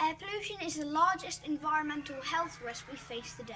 Air pollution is the largest environmental health risk we face today.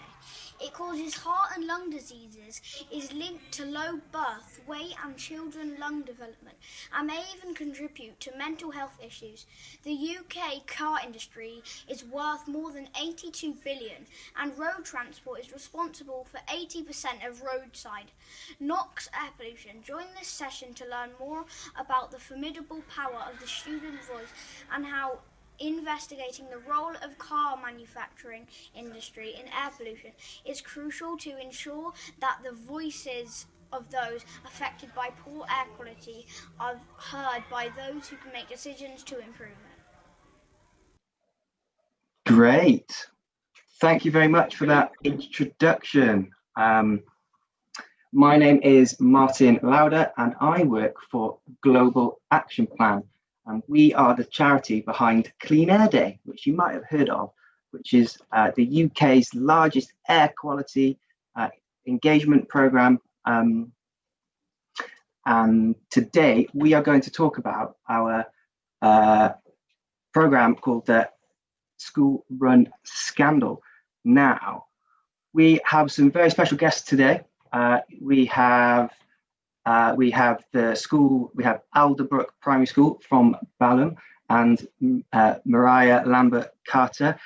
It causes heart and lung diseases, is linked to low birth weight and children's lung development, and may even contribute to mental health issues. The UK car industry is worth more than 82 billion, and road transport is responsible for 80% of roadside NOx air pollution. Join this session to learn more about the formidable power of the student voice and how investigating the role of car manufacturing industry in air pollution is crucial to ensure that the voices of those affected by poor air quality are heard by those who can make decisions to improve it. Great. Thank you very much for that introduction. My name is Martin Lauder and I work for Global Action Plan. And we are the charity behind Clean Air Day, which you might have heard of, which is the UK's largest air quality engagement programme. And today we are going to talk about our programme called the School Run Scandal. Now, we have some very special guests today. We have the school, we have Alderbrook Primary School from Balham and Mariah Lambert Carter.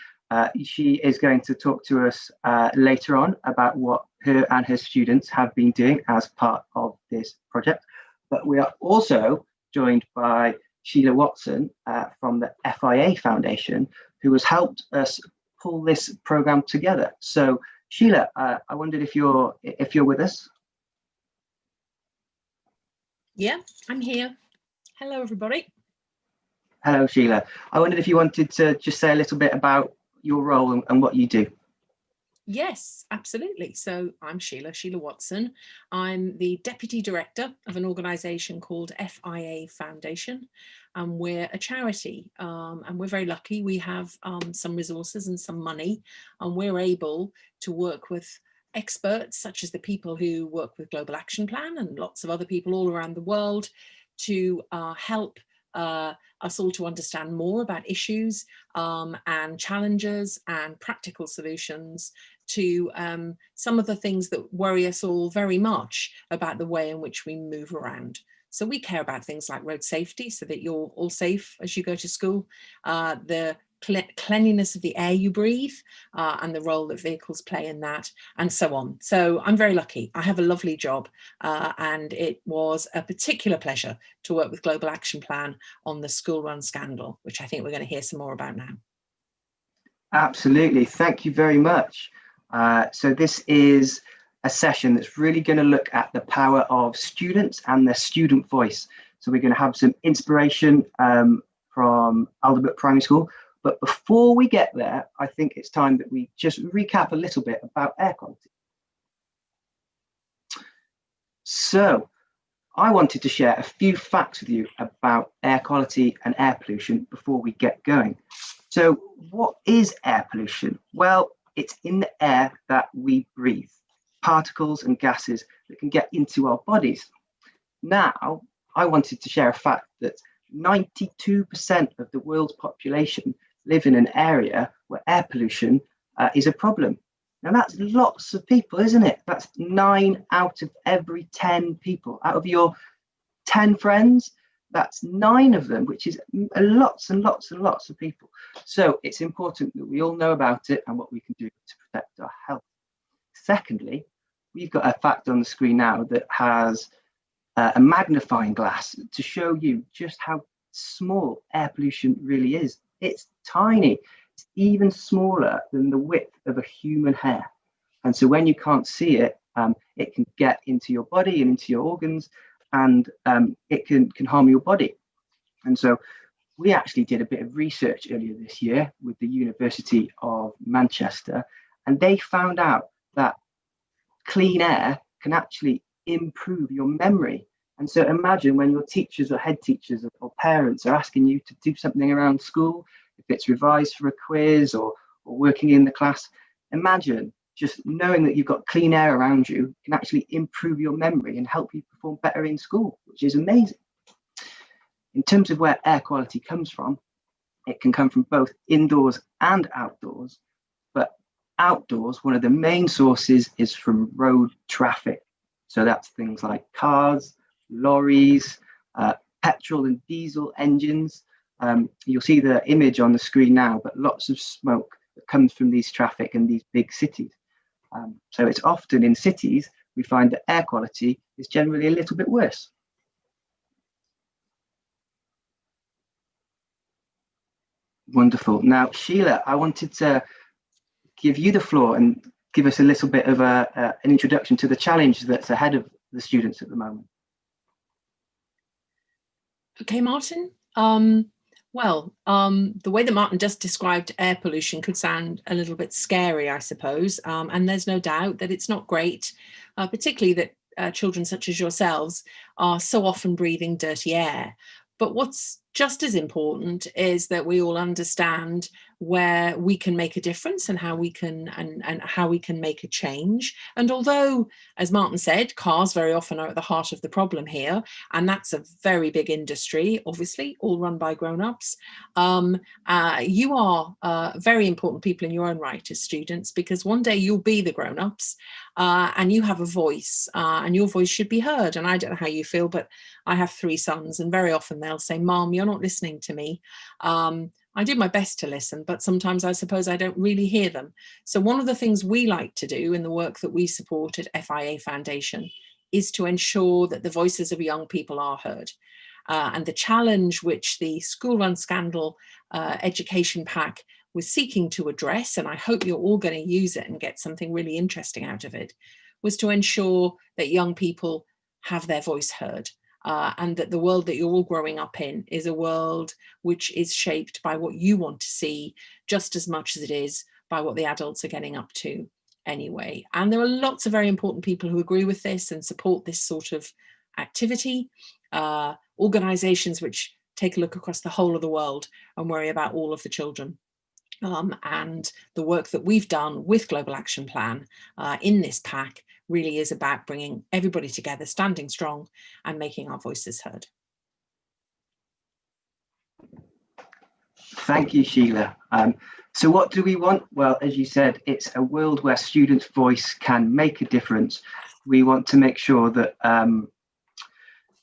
She is going to talk to us later on about what her and her students have been doing as part of this project. But we are also joined by Sheila Watson from the FIA Foundation, who has helped us pull this programme together. So Sheila, I wondered if you're with us. Yeah, I'm here. Hello, everybody. Hello, Sheila. I wondered if you wanted to just say a little bit about your role and what you do. Yes, absolutely. So I'm Sheila Watson. I'm the Deputy Director of an organisation called FIA Foundation. And we're a charity and we're very lucky. We have some resources and some money, and we're able to work with experts such as the people who work with Global Action Plan and lots of other people all around the world to help us all to understand more about issues and challenges and practical solutions to some of the things that worry us all very much about the way in which we move around. So we care about things like road safety, so that you're all safe as you go to school, the cleanliness of the air you breathe and the role that vehicles play in that, and so on. So I'm very lucky. I have a lovely job and it was a particular pleasure to work with Global Action Plan on the school run scandal, which I think we're going to hear some more about now. Absolutely. Thank you very much. So this is a session that's really going to look at the power of students and their student voice. So we're going to have some inspiration from Alderbrook Primary School. But before we get there, I think it's time that we just recap a little bit about air quality. So I wanted to share a few facts with you about air quality and air pollution before we get going. So what is air pollution? Well, it's in the air that we breathe, particles and gases that can get into our bodies. Now, I wanted to share a fact that 92% of the world's population live in an area where air pollution is a problem. Now that's lots of people, isn't it? That's 9 out of every 10 people. Out of your 10 friends, that's 9 of them, which is lots and lots and lots of people. So it's important that we all know about it and what we can do to protect our health. Secondly, we've got a fact on the screen now that has a magnifying glass to show you just how small air pollution really is. It's tiny. It's even smaller than the width of a human hair. And so when you can't see it, it can get into your body and into your organs, and it can harm your body. And so we actually did a bit of research earlier this year with the University of Manchester, and they found out that clean air can actually improve your memory. And so imagine when your teachers or head teachers or parents are asking you to do something around school, if it's revised for a quiz or working in the class, imagine just knowing that you've got clean air around you can actually improve your memory and help you perform better in school, which is amazing. In terms of where air quality comes from, It can come from both indoors and outdoors, but outdoors, one of the main sources is from road traffic. So that's things like cars, lorries, petrol and diesel engines. You'll see the image on the screen now, but lots of smoke that comes from these traffic and these big cities. So it's often in cities we find that air quality is generally a little bit worse. Wonderful. Now, Sheila, I wanted to give you the floor and give us a little bit of an introduction to the challenge that's ahead of the students at the moment. Okay, Martin. The way that Martin just described air pollution could sound a little bit scary, I suppose. And there's no doubt that it's not great, particularly that children such as yourselves are so often breathing dirty air. But what's just as important is that we all understand where we can make a difference and how we can how we can make a change. And although, as Martin said, cars very often are at the heart of the problem here, and that's a very big industry, obviously, all run by grown-ups, you are very important people in your own right as students, because one day you'll be the grown-ups and you have a voice and your voice should be heard. And I don't know how you feel, but I have 3 sons, and very often they'll say, "Mom, you're not listening to me." I do my best to listen, but sometimes I suppose I don't really hear them. So one of the things we like to do in the work that we support at FIA Foundation is to ensure that the voices of young people are heard. And the challenge which the School Run Scandal education pack was seeking to address, and I hope you're all going to use it and get something really interesting out of it, was to ensure that young people have their voice heard. And that the world that you're all growing up in is a world which is shaped by what you want to see just as much as it is by what the adults are getting up to anyway. And there are lots of very important people who agree with this and support this sort of activity. Organisations which take a look across the whole of the world and worry about all of the children. And the work that we've done with Global Action Plan in this pack really is about bringing everybody together, standing strong and making our voices heard. Thank you, Sheila. So what do we want? Well, as you said, it's a world where students' voice can make a difference. We want to make sure that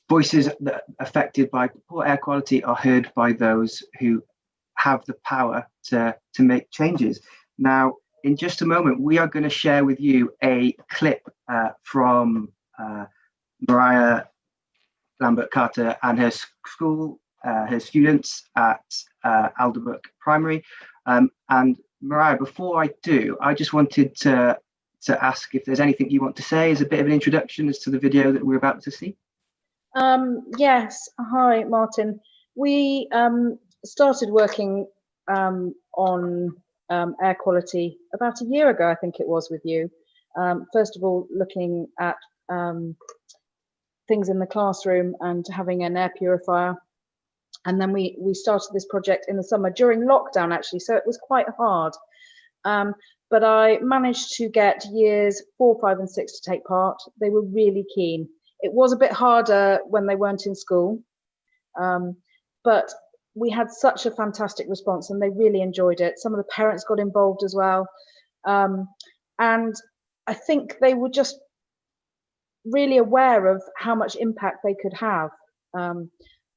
voices that are affected by poor air quality are heard by those who have the power to make changes. Now, in just a moment, we are going to share with you a clip from Mariah Lambert-Carter and her school, her students at Alderbrook Primary. And Mariah, before I do, I just wanted to ask if there's anything you want to say as a bit of an introduction as to the video that we're about to see. Yes. Hi, Martin. We started working on air quality about a year ago, I think it was, with you. First of all, looking at things in the classroom and having an air purifier. And then we started this project in the summer during lockdown, actually, so it was quite hard. But I managed to get years 4, 5 and 6 to take part. They were really keen. It was a bit harder when they weren't in school, but we had such a fantastic response and they really enjoyed it. Some of the parents got involved as well. And I think they were just really aware of how much impact they could have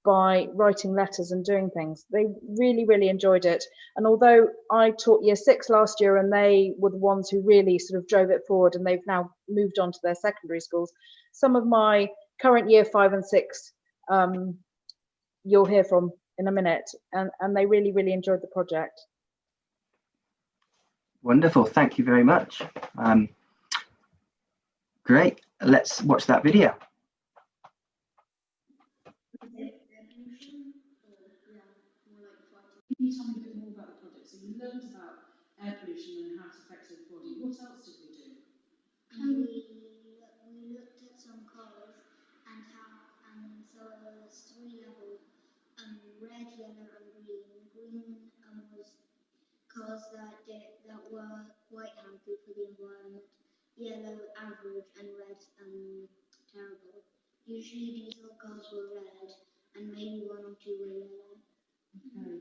by writing letters and doing things. They really, really enjoyed it. And although I taught year 6 last year and they were the ones who really sort of drove it forward and they've now moved on to their secondary schools, some of my current year 5 and 6 you'll hear from in a minute, and they really, really enjoyed the project. Wonderful, thank you very much. Great, let's watch that video. Can you tell me a bit more about the project? So you learned about air pollution and how it affects the body. What else did we do? We looked at some colours and so there was 3 levels, red, yellow and green. Green was cars that were quite harmful for the environment. Yellow, average, and red, terrible. Usually diesel cars were red, and maybe 1 or 2 were yellow. Okay.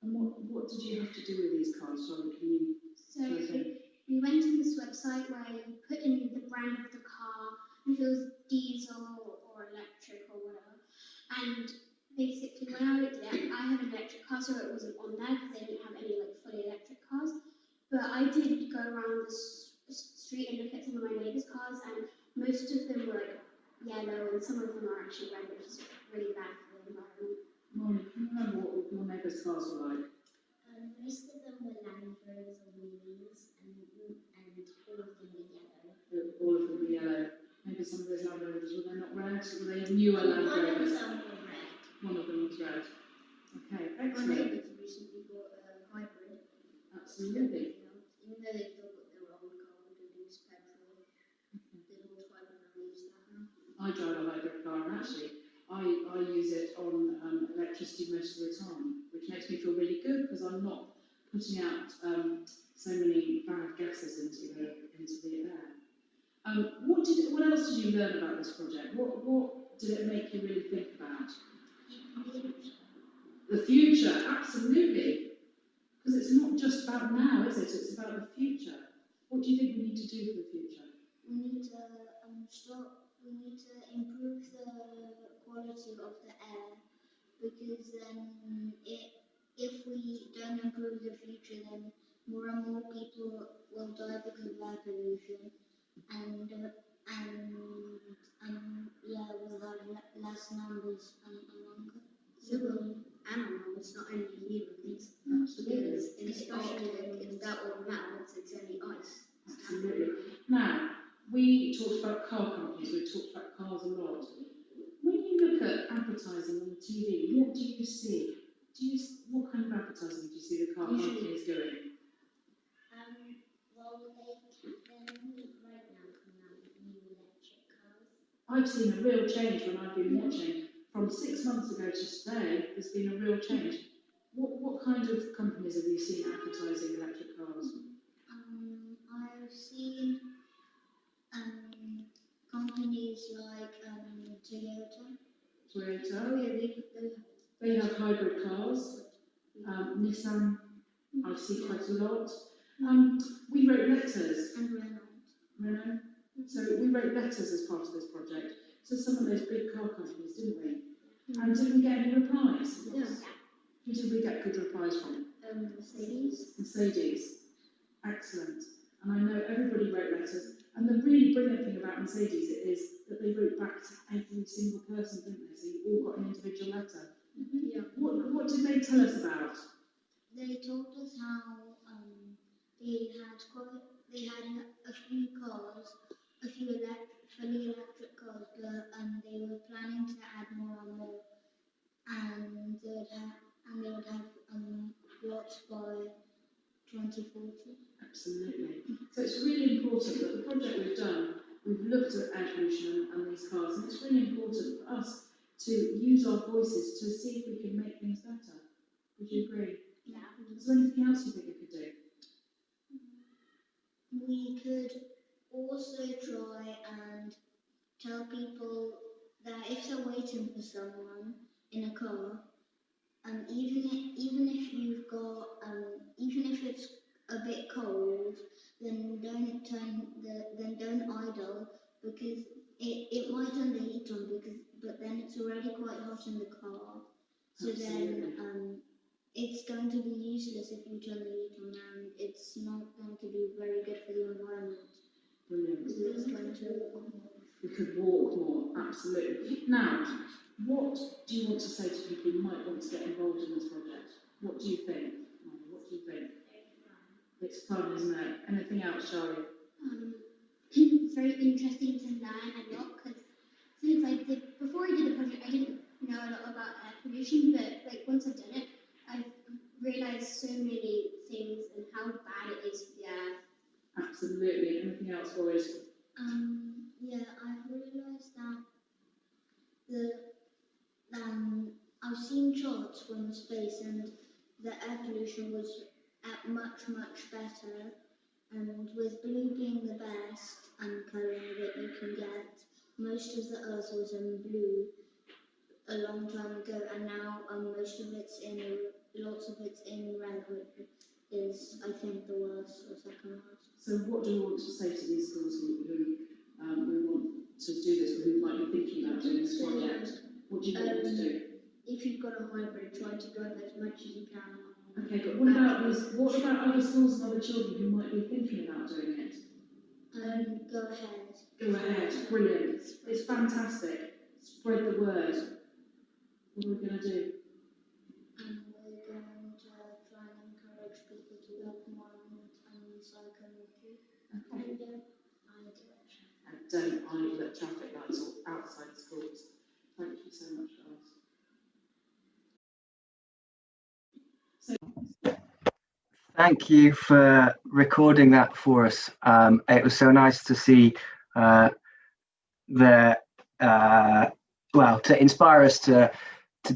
And what did you have to do with these cars? Sorry, can you? So we went to this website where you put in the brand of the car, if it was diesel or electric or whatever. And basically, when I looked at it, I had an electric car, so it wasn't on there because they didn't have any like fully electric cars. But I did go around the street and look at some of my neighbours' cars, and most of them were like yellow, and some of them are actually red, which is really bad for the environment. Molly, can you remember what your neighbours' cars were like? Most of them were Land Rovers or Wheelies, and all of them were yellow. All of them were yellow. Maybe some of those Land Rovers, were they not red? Were they newer Land Rovers? One of them were red. One of them was red. Okay, My excellent. neighbours recently bought a hybrid. Absolutely. Even though they still got their old car that use petrol, they all try to use that now. I drive a hybrid car, and actually, I use it on electricity most of the time, which makes me feel really good because I'm not putting out so many bad gases into the air. What else did you learn about this project? What did it make you really think about? The future, absolutely. Because it's not just about now, is it? It's about the future. What do you think we need to do for the future? We need to improve the quality of the air, because then if we don't improve the future, then more and more people will die because of air pollution, and yeah, we'll have less numbers among animals, not only humans. Absolutely. Especially if that all melts, it's only ice. Absolutely. Now, we talked about car companies, we talked about cars a lot. When you look at advertising on the TV, what do you see? What kind of advertising do you see the car companies doing? Well, they're only right now coming out with new electric cars. I've seen a real change when I've been watching. From 6 months ago to today, there's been a real change. What kind of companies have you seen advertising electric cars? I've seen companies like Toyota. Toyota. Oh yeah, They have hybrid cars. Nissan, I see quite a lot. We wrote letters. And Renault. So we wrote letters as part of this project to some of those big car companies, didn't we? And did we get any replies? Yes. Who did we get good replies from? Mercedes. Mercedes. Excellent. And I know everybody wrote letters. And the really brilliant thing about Mercedes is that they wrote back to every single person, didn't they? So you all got an individual letter. Yeah. What did they tell us about? They told us how they had a few cars, a few fully electric cars, but they were planning to add more and more, and they would have lots by 2040. Absolutely. So it's really important that the project we've done, we've looked at air pollution and these cars, and it's really important for us to use our voices to see if we can make things better. Would you agree? Yeah. Is there anything else you think we could do? We could also try and tell people that if they're waiting for someone in a car, even if you've got even if it's a bit cold, then don't idle, because it might turn the heat on, but then it's already quite hot in the car. So Absolutely. then it's going to be useless if you turn the heat on, and it's not going to be very good for the environment. Brilliant. Because it's going to We could walk more, absolutely. Now, what do you want to say to people who might want to get involved in this project? What do you think? What do you think? It's fun, isn't it? Anything else, Charlie? It's very interesting to learn a lot, because before I did the project, I didn't know a lot about air pollution, but once I've done it, I've realised so many things and how bad it is for the air. Absolutely. Anything else, boys? Yeah, I've realised I've seen charts from space, and the air pollution was at much better, and with blue being the best colour that you can get, most of the Earth was in blue a long time ago, and now most of it's in lots of it's in red, which is, I think, the worst or second worst. So what do you want to say to these schools who want to do this, or who might be thinking about doing this project? What do you want them to do? If you've got a hybrid, try to drive as much as you can. Okay, but what about other schools and other children who might be thinking about doing it? Go ahead. Go ahead, brilliant. It's fantastic. Spread the word. What are we going to do? We're going to try and encourage people to walk more and cycle with you. Okay. And don't idle at traffic. And don't idle at traffic lights or outside schools. Thank you so much, guys. Thank you for recording that for us. It was so nice to see to inspire us to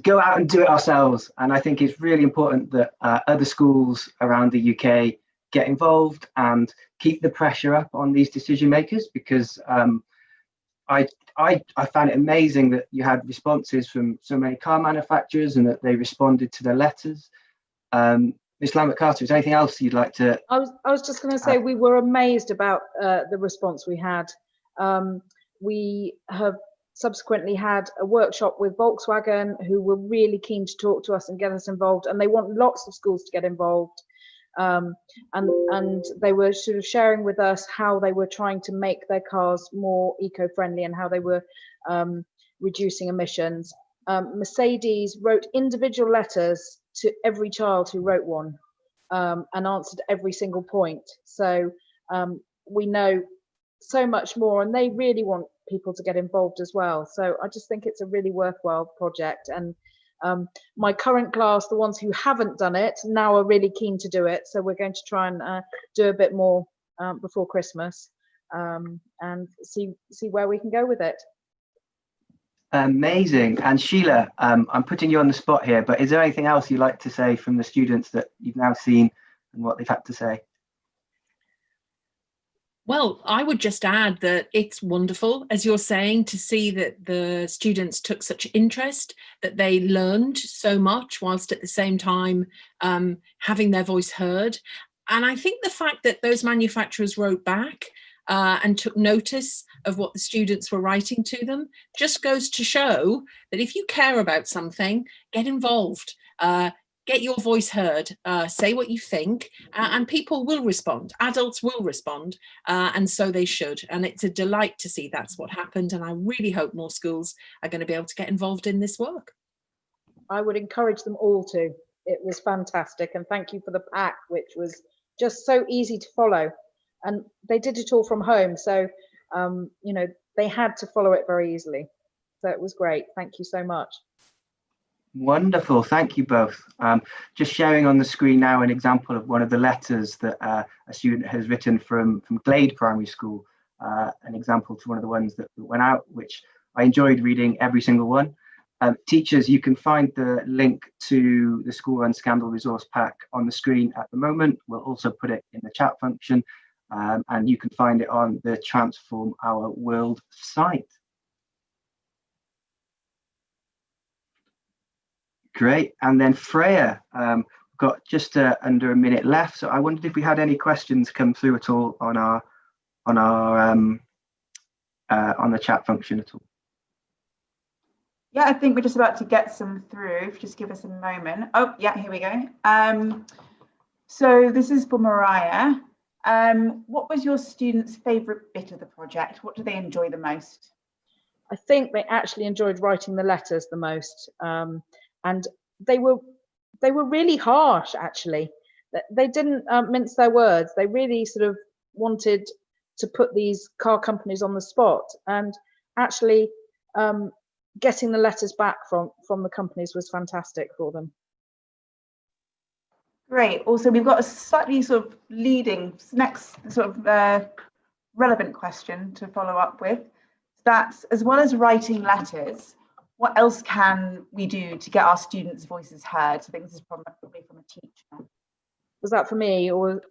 go out and do it ourselves. And I think it's really important that other schools around the UK get involved and keep the pressure up on these decision makers, because I found it amazing that you had responses from so many car manufacturers and that they responded to the letters. Ms. Lambert-Carter, is there anything else you'd like to? I was just going to say we were amazed about the response we had. We have subsequently had a workshop with Volkswagen, who were really keen to talk to us and get us involved, and they want lots of schools to get involved. And they were sort of sharing with us how they were trying to make their cars more eco-friendly and how they were reducing emissions. Mercedes wrote individual letters to every child who wrote one and answered every single point. So we know so much more, and they really want people to get involved as well. So I just think it's a really worthwhile project. And my current class, the ones who haven't done it, now are really keen to do it. So we're going to try and do a bit more before Christmas and see where we can go with it. Amazing. And Sheila, I'm putting you on the spot here, but is there anything else you'd like to say from the students that you've now seen and what they've had to say? Well, I would just add that it's wonderful, as you're saying, to see that the students took such interest, that they learned so much whilst at the same time having their voice heard. And I think the fact that those manufacturers wrote back and took notice of what the students were writing to them just goes to show that if you care about something, get involved. Get your voice heard, say what you think, and people will respond. Adults will respond, and so they should. And it's a delight to see that's what happened. And I really hope more schools are going to be able to get involved in this work. I would encourage them all to. It was fantastic. And thank you for the pack, which was just so easy to follow. And they did it all from home. So, you know, they had to follow it very easily. So it was great. Thank you so much. Wonderful, thank you both. Just sharing on the screen now an example of one of the letters that a student has written from Glade Primary School, an example to one of the ones that went out, which I enjoyed reading every single one. Teachers, you can find the link to the School Run Scandal resource pack on the screen at the moment. We'll also put it in the chat function, and you can find it on the Transform Our World site. Great. And then Freya, got just under a minute left. So I wondered if we had any questions come through at all on the chat function at all. Yeah, I think we're just about to get some through. Just give us a moment. Oh, yeah, here we go. So this is for Mariah. What was your students' favourite bit of the project? What do they enjoy the most? I think they actually enjoyed writing the letters the most. And they were really harsh, actually. They didn't mince their words. They really sort of wanted to put these car companies on the spot, and actually getting the letters back from the companies was fantastic for them. Great. Also, we've got a slightly sort of leading next sort of relevant question to follow up with. That's, as well as writing letters, what else can we do to get our students' voices heard? So I think this is probably from a teacher. Was that for me, or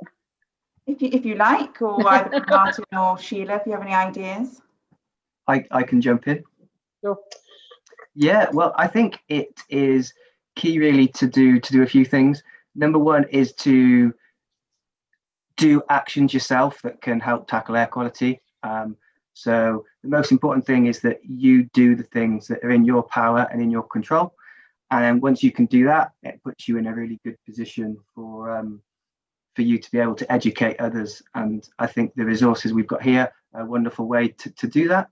if you like, or either Martin or Sheila, if you have any ideas? I can jump in. Sure. Yeah, well, I think it is key really to do a few things. Number one is to do actions yourself that can help tackle air quality. So the most important thing is that you do the things that are in your power and in your control. And then once you can do that, it puts you in a really good position for you to be able to educate others. And I think the resources we've got here are a wonderful way to do that.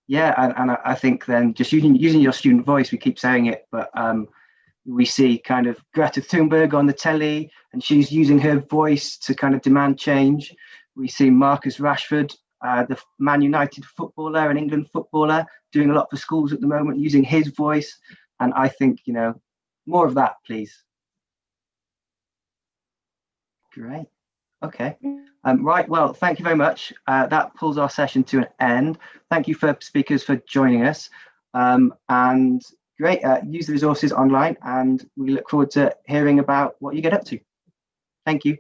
Yeah, and I think then just using your student voice, we keep saying it, but we see kind of Greta Thunberg on the telly, and she's using her voice to kind of demand change. We see Marcus Rashford, the Man United footballer and England footballer, doing a lot for schools at the moment, using his voice. And I think, more of that, please. Great. Okay. Right. Well, thank you very much. That pulls our session to an end. Thank you for speakers for joining us. And great. Use the resources online, and we look forward to hearing about what you get up to. Thank you.